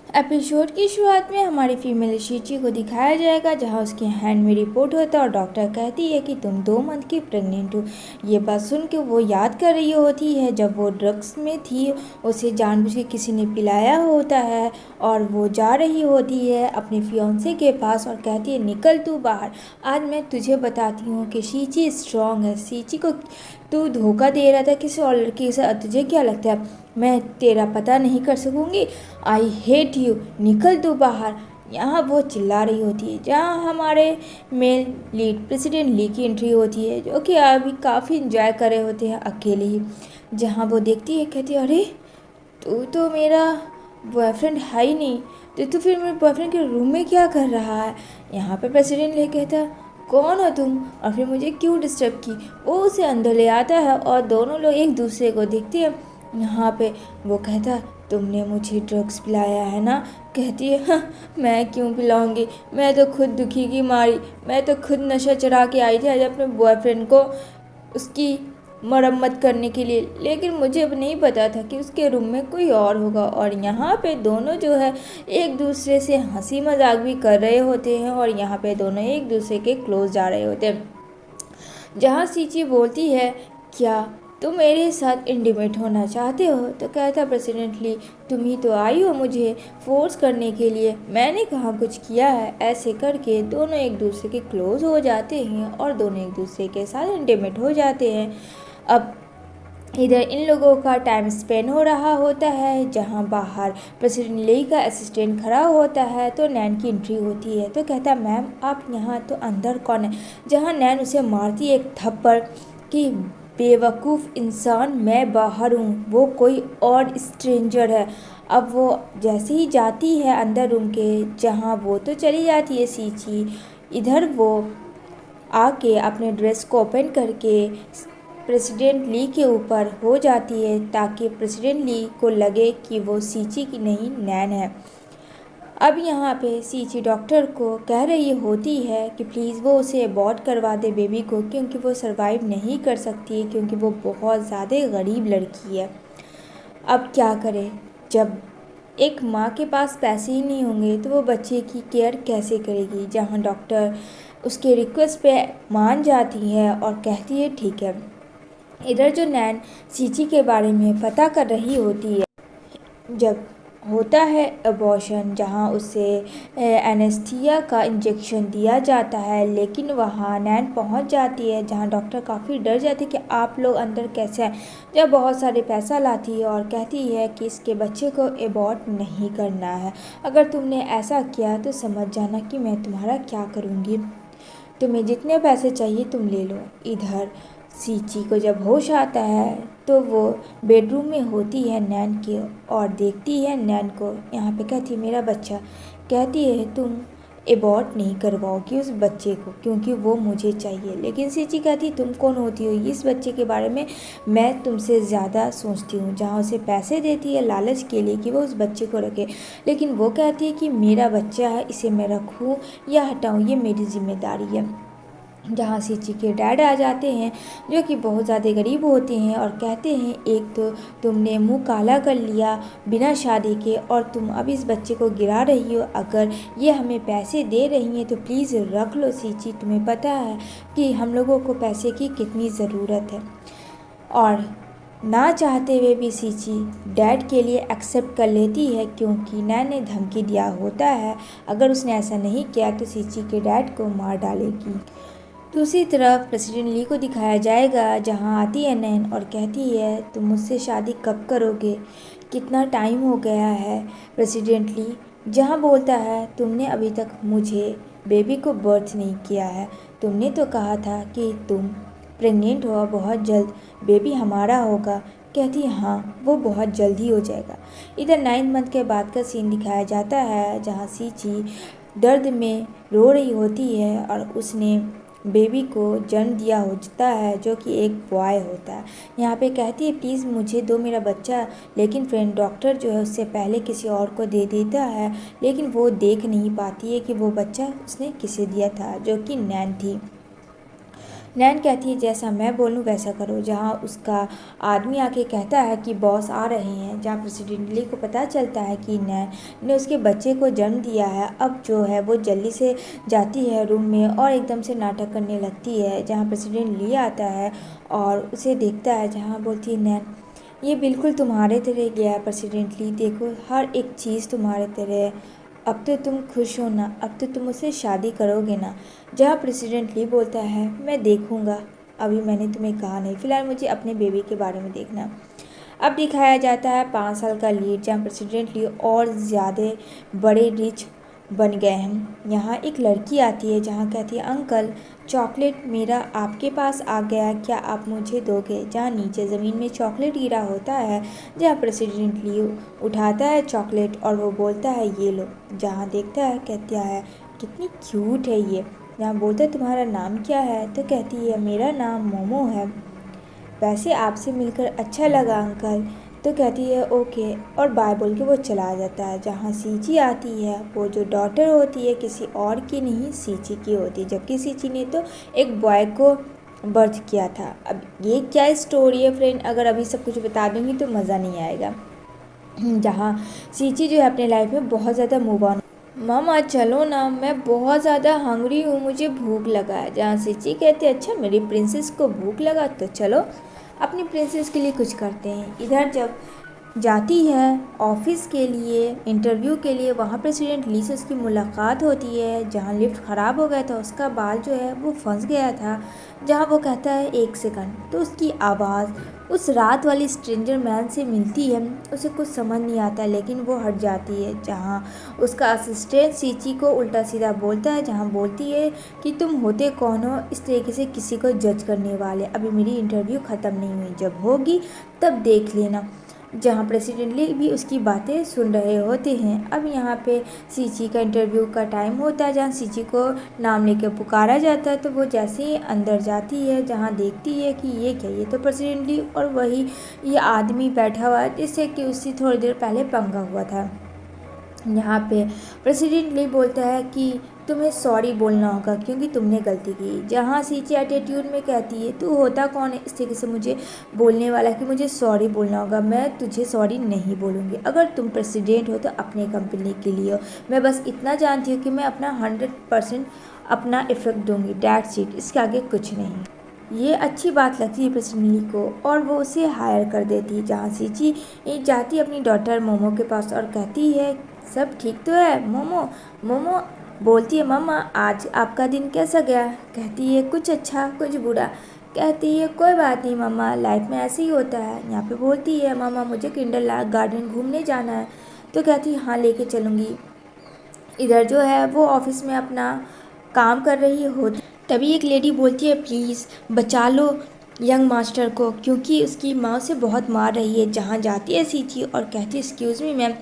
Episode की शुरुआत में हमारी फीमेल शीची को दिखाया जाएगा, जहां उसके हैंड में रिपोर्ट होता है और डॉक्टर कहती है कि तुम 2 मंथ की प्रेग्नेंट हो। ये बात सुन के वो याद कर रही होती है जब वो ड्रग्स में थी, उसे जानबूझ के किसी ने पिलाया होता है और वो जा रही होती है अपने फियांसे के पास और कहती है निकल तू बाहर, आज मैं तुझे बताती हूँ कि शीची स्ट्रॉन्ग है। शीची को तू धोखा दे रहा था किसी और लड़की के साथ, तुझे क्या लगता है मैं तेरा पता नहीं कर सकूँगी? आई हेट यू, निकल तू बाहर। यहाँ वो चिल्ला रही होती है, जहाँ हमारे मेल लीड प्रेसिडेंट ली की एंट्री होती है, जो कि अभी काफ़ी इंजॉय कर रहे होते हैं अकेले ही। जहाँ वो देखती है, कहती है अरे तू तो मेरा बॉयफ्रेंड है ही नहीं, तो फिर मेरे बॉयफ्रेंड के रूम में क्या कर रहा है? यहाँ पे प्रेसिडेंट ले कहता कौन हो तुम और फिर मुझे क्यों डिस्टर्ब की। वो उसे अंदर ले आता है और दोनों लोग एक दूसरे को देखते हैं। यहाँ पे वो कहता तुमने मुझे ड्रग्स पिलाया है ना? कहती है हाँ, मैं क्यों पिलाऊंगी, मैं तो खुद दुखी की मारी, मैं तो खुद नशा चढ़ा के आई थी आज अपने बॉयफ्रेंड को उसकी मरम्मत करने के लिए, लेकिन मुझे अब नहीं पता था कि उसके रूम में कोई और होगा। और यहाँ पे दोनों जो है एक दूसरे से हंसी मजाक भी कर रहे होते हैं और यहाँ पे दोनों एक दूसरे के क्लोज जा रहे होते हैं। जहाँ सीची बोलती है क्या तुम मेरे साथ इंटीमेट होना चाहते हो? तो कहता प्रेसिडेंटली तुम ही तो आई हो मुझे फोर्स करने के लिए, मैंने कहाँ कुछ किया है। ऐसे करके दोनों एक दूसरे के क्लोज हो जाते हैं और दोनों एक दूसरे के साथ इंटीमेट हो जाते हैं। अब इधर इन लोगों का टाइम स्पेंड हो रहा होता है, जहाँ बाहर प्रेसिडेंट ली का असिस्टेंट खड़ा होता है तो नैन की एंट्री होती है। तो कहता है मैम आप यहाँ, तो अंदर कौन है? जहाँ नैन उसे मारती है एक थप्पड़ कि बेवकूफ़ इंसान, मैं बाहर हूँ, वो कोई और स्ट्रेंजर है। अब वो जैसे ही जाती है अंदर रूम के, जहाँ वो तो चली जाती है सीची, इधर वो आके अपने ड्रेस को ओपन करके प्रेसिडेंट ली के ऊपर हो जाती है ताकि प्रेसिडेंट ली को लगे कि वो सीची की नहीं नैन है। अब यहाँ पे सीची डॉक्टर को कह रही होती है कि प्लीज़ वो उसे अबॉर्ट करवा दे बेबी को, क्योंकि वो सरवाइव नहीं कर सकती है, क्योंकि वो बहुत ज़्यादा गरीब लड़की है। अब क्या करे, जब एक माँ के पास पैसे ही नहीं होंगे तो वो बच्चे की केयर कैसे करेगी? जहाँ डॉक्टर उसके रिक्वेस्ट पे मान जाती है और कहती है ठीक है। इधर जो नैन सीची के बारे में पता कर रही होती है, जब होता है अबॉर्शन, जहाँ उसे एनेस्थीसिया का इंजेक्शन दिया जाता है, लेकिन वहाँ नैन पहुँच जाती है जहाँ डॉक्टर काफ़ी डर जाती है कि आप लोग अंदर कैसे हैं। जब बहुत सारे पैसा लाती है और कहती है कि इसके बच्चे को एबॉर्ट नहीं करना है, अगर तुमने ऐसा किया तो समझ जाना कि मैं तुम्हारा क्या करूँगी, तुम्हें जितने पैसे चाहिए तुम ले लो। इधर सीची को जब होश आता है तो वो बेडरूम में होती है नैन के और देखती है नैन को। यहाँ पे कहती है मेरा बच्चा। कहती है तुम एबॉर्ट नहीं करवाओगी उस बच्चे को क्योंकि वो मुझे चाहिए। लेकिन सीची कहती तुम कौन होती हो इस बच्चे के बारे में, मैं तुमसे ज़्यादा सोचती हूँ। जहाँ उसे पैसे देती है लालच के लिए कि वो उस बच्चे को रखे, लेकिन वो कहती है कि मेरा बच्चा है, इसे मैं रखूँ या हटाऊँ ये मेरी जिम्मेदारी है। जहाँ सीची के डैड आ जाते हैं जो कि बहुत ज़्यादा गरीब होते हैं और कहते हैं एक तो तुमने मुंह काला कर लिया बिना शादी के और तुम अब इस बच्चे को गिरा रही हो, अगर ये हमें पैसे दे रही हैं तो प्लीज़ रख लो सीची, तुम्हें पता है कि हम लोगों को पैसे की कितनी ज़रूरत है। और ना चाहते हुए भी सीची डैड के लिए एक्सेप्ट कर लेती है क्योंकि नैन ने धमकी दिया होता है अगर उसने ऐसा नहीं किया तो सीची के डैड को मार डालेगी। दूसरी तरफ प्रेसिडेंट ली को दिखाया जाएगा जहां आती है नैन और कहती है तुम मुझसे शादी कब करोगे, कितना टाइम हो गया है? प्रेसिडेंट ली जहां बोलता है तुमने अभी तक मुझे बेबी को बर्थ नहीं किया है, तुमने तो कहा था कि तुम प्रेग्नेंट हो, बहुत जल्द बेबी हमारा होगा। कहती हाँ वो बहुत जल्द ही हो जाएगा। इधर 9 मंथ के बाद का सीन दिखाया जाता है जहाँ सीची दर्द में रो रही होती है और उसने बेबी को जन्म दिया होता है जो कि एक बॉय होता है। यहाँ पे कहती है प्लीज़ मुझे दो मेरा बच्चा, लेकिन फ्रेंड डॉक्टर जो है उससे पहले किसी और को दे देता है, लेकिन वो देख नहीं पाती है कि वो बच्चा उसने किसे दिया था जो कि नैन थी। नैन कहती है जैसा मैं बोलूँ वैसा करो, जहाँ उसका आदमी आके कहता है कि बॉस आ रहे हैं, जहाँ प्रेसिडेंट ली को पता चलता है कि नैन ने उसके बच्चे को जन्म दिया है। अब जो है वो जल्दी से जाती है रूम में और एकदम से नाटक करने लगती है, जहाँ प्रेसिडेंट ली आता है और उसे देखता है, जहाँ बोलती है नैन ये बिल्कुल तुम्हारे तरह गया है प्रेसिडेंट ली, देखो हर एक चीज़ तुम्हारे तरह है, अब तो तुम खुश हो ना, अब तो तुम उससे शादी करोगे ना। जहाँ प्रेसिडेंट ली बोलता है मैं देखूँगा, अभी मैंने तुम्हें कहा नहीं, फिलहाल मुझे अपने बेबी के बारे में देखना। अब दिखाया जाता है 5 साल का लीड, जहाँ प्रेसिडेंट ली और ज़्यादा बड़े रिच बन गए हैं। यहाँ एक लड़की आती है, जहाँ कहती है अंकल चॉकलेट मेरा आपके पास आ गया, क्या आप मुझे दोगे। जहाँ नीचे ज़मीन में चॉकलेट गिरा होता है, जहाँ प्रेसिडेंट ली उठाता है चॉकलेट और वो बोलता है ये लो। जहाँ देखता है कहता है कितनी क्यूट है ये। जहाँ बोलता है तुम्हारा नाम क्या है, तो कहती है मेरा नाम मोमो है, वैसे आपसे मिलकर अच्छा लगा अंकल। तो कहती है ओके और बाय बोल के वो चला जाता है। जहाँ सीची आती है, वो जो डॉटर होती है किसी और की नहीं सीची की होती है, जबकि सीची ने तो एक बॉय को बर्थ किया था। अब ये क्या स्टोरी है फ्रेंड, अगर अभी सब कुछ बता दूंगी तो मज़ा नहीं आएगा। जहाँ सीची जो है अपने लाइफ में बहुत ज़्यादा मूव ऑन, मामा चलो ना मैं बहुत ज़्यादा हंग्री हूँ, मुझे भूख लगा है। जहाँ सीची कहते हैं अच्छा मेरी प्रिंसेस को भूख लगा तो चलो अपनी प्रिंसेस के लिए कुछ करते हैं। इधर जब जाती है ऑफिस के लिए इंटरव्यू के लिए, वहाँ प्रेसिडेंट ली से उसकी मुलाकात होती है। जहाँ लिफ्ट ख़राब हो गया था, उसका बाल जो है वो फंस गया था। जहाँ वो कहता है 1 सेकंड, तो उसकी आवाज़ उस रात वाली स्ट्रेंजर मैन से मिलती है। उसे कुछ समझ नहीं आता लेकिन वो हट जाती है। जहाँ उसका असिस्टेंट सीची को उल्टा सीधा बोलता है, जहाँ बोलती है कि तुम होते कौन हो इस तरीके से किसी को जज करने वाले, अभी मेरी इंटरव्यू ख़त्म नहीं हुई, जब होगी तब देख लेना। जहाँ प्रेसिडेंट ली भी उसकी बातें सुन रहे होते हैं। अब यहाँ पे सीची का इंटरव्यू का टाइम होता है, जहाँ सीची को नाम लेकर पुकारा जाता है। तो वो जैसे ही अंदर जाती है, जहाँ देखती है कि ये क्या, ये तो प्रेसिडेंट ली और वही ये आदमी बैठा हुआ है जिससे कि उससे थोड़ी देर पहले पंगा हुआ था। यहाँ पे प्रेसिडेंट ली बोलता है कि तुम्हें सॉरी बोलना होगा क्योंकि तुमने गलती की। जहाँ सीची एटीट्यूड में कहती है तू होता कौन है इस तरीके से मुझे बोलने वाला कि मुझे सॉरी बोलना होगा, मैं तुझे सॉरी नहीं बोलूँगी। अगर तुम प्रेसिडेंट हो तो अपने कंपनी के लिए हो, मैं बस इतना जानती हूँ कि मैं अपना 100% अपना इफेक्ट दूँगी, डैट्स इट, इसके आगे कुछ नहीं। ये अच्छी बात लगती है प्रेसिडेंट ली को और वो उसे हायर कर देती है। जहाँ सीची जाती है अपनी डॉटर मोमो के पास और कहती है सब ठीक तो है मोमो। मोमो बोलती है मम्मा आज आपका दिन कैसा गया। कहती है कुछ अच्छा कुछ बुरा। कहती है कोई बात नहीं मम्मा, लाइफ में ऐसे ही होता है। यहाँ पे बोलती है मामा मुझे किंडर गार्डन घूमने जाना है। तो कहती है हाँ लेके चलूँगी। इधर जो है वो ऑफिस में अपना काम कर रही होती, तभी एक लेडी बोलती है प्लीज़ बचा लो यंग मास्टर को क्योंकि उसकी माँ उसे बहुत मार रही है। जहाँ जाती है सीची और कहती है एक्सक्यूज़ मी मैम,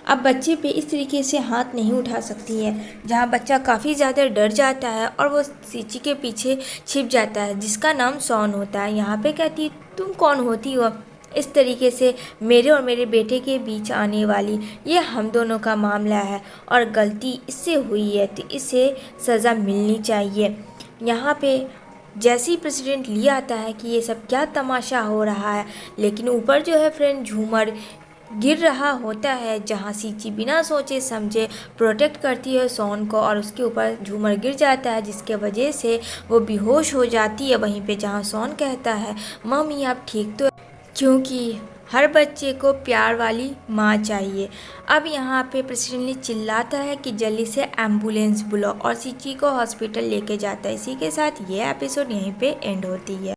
अब बच्चे पे इस तरीके से हाथ नहीं उठा सकती है। जहाँ बच्चा काफ़ी ज़्यादा डर जाता है और वो सीची के पीछे छिप जाता है जिसका नाम सॉन होता है। यहाँ पे कहती है तुम कौन होती हो इस तरीके से मेरे और मेरे बेटे के बीच आने वाली, ये हम दोनों का मामला है और गलती इससे हुई है तो इसे सज़ा मिलनी चाहिए। यहाँ पे जैसे ही प्रेसिडेंट ली आता है कि ये सब क्या तमाशा हो रहा है, लेकिन ऊपर जो है फ्रेंड झूमर गिर रहा होता है। जहाँ सीची बिना सोचे समझे प्रोटेक्ट करती है सॉन को और उसके ऊपर झूमर गिर जाता है जिसके वजह से वो बेहोश हो जाती है। वहीं पे जहाँ सॉन कहता है मम्मी आप ठीक तो, क्योंकि हर बच्चे को प्यार वाली माँ चाहिए। अब यहाँ पे प्रेसिडेंट चिल्लाता है कि जल्दी से एम्बुलेंस बुलाओ और सीची को हॉस्पिटल लेके जाता है। इसी के साथ ये एपिसोड यहीं पे एंड होती है।